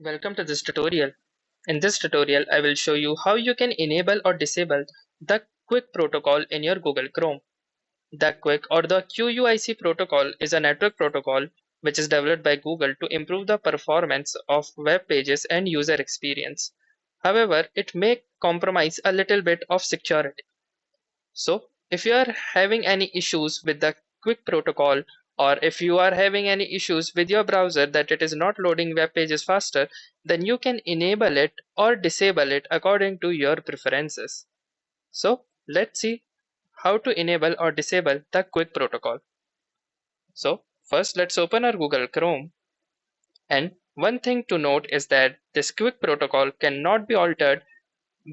Welcome to this tutorial. In this tutorial, I will show you how you can enable or disable the QUIC protocol in your Google Chrome. The QUIC or the QUIC protocol is a network protocol which is developed by Google to improve the performance of web pages and user experience. However, it may compromise a little bit of security. So, if you are having any issues with the QUIC protocol, or if you are having any issues with your browser that it is not loading web pages faster, then you can enable it or disable it according to your preferences. So, let's see how to enable or disable the QUIC protocol. So, first let's open our Google Chrome. And one thing to note is that this QUIC protocol cannot be altered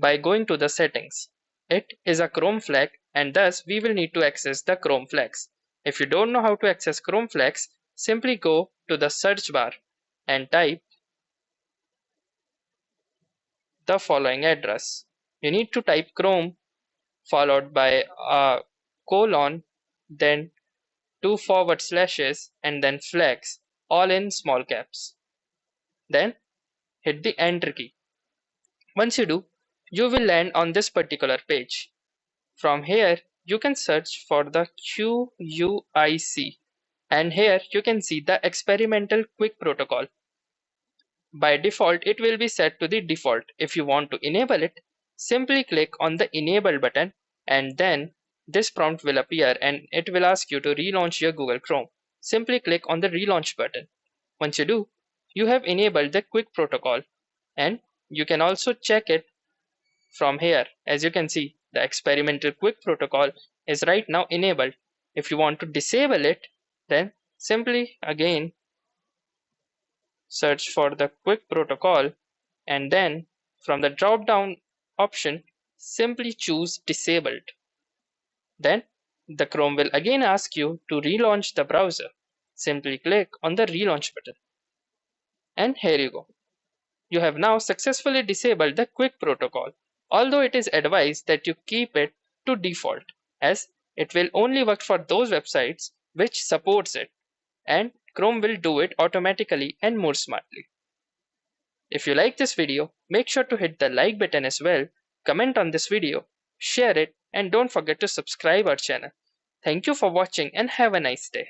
by going to the settings. It is a Chrome flag and thus we will need to access the Chrome flags. If you don't know how to access Chrome flags, simply go to the search bar and type the following address. You need to type Chrome followed by a colon, then 2 forward slashes and then flags, all in small caps. Then hit the enter key. Once you do, you will land on this particular page. From here, you can search for the QUIC, and here you can see the experimental QUIC protocol. By default, it will be set to the default. If you want to enable it, simply click on the enable button and then this prompt will appear and it will ask you to relaunch your Google Chrome. Simply click on the relaunch button. Once you do, you have enabled the QUIC protocol, and you can also check it from here. As you can see, the experimental QUIC protocol is right now enabled. If you want to disable it, then simply again search for the QUIC protocol and then from the drop down option simply choose disabled. Then the Chrome will again ask you to relaunch the browser. Simply click on the relaunch button. And here you go. You have now successfully disabled the QUIC protocol, although it is advised that you keep it to default, as it will only work for those websites which supports it, and Chrome will do it automatically and more smartly. If you like this video, make sure to hit the like button as well, comment on this video, share it, and don't forget to subscribe our channel. Thank you for watching and have a nice day.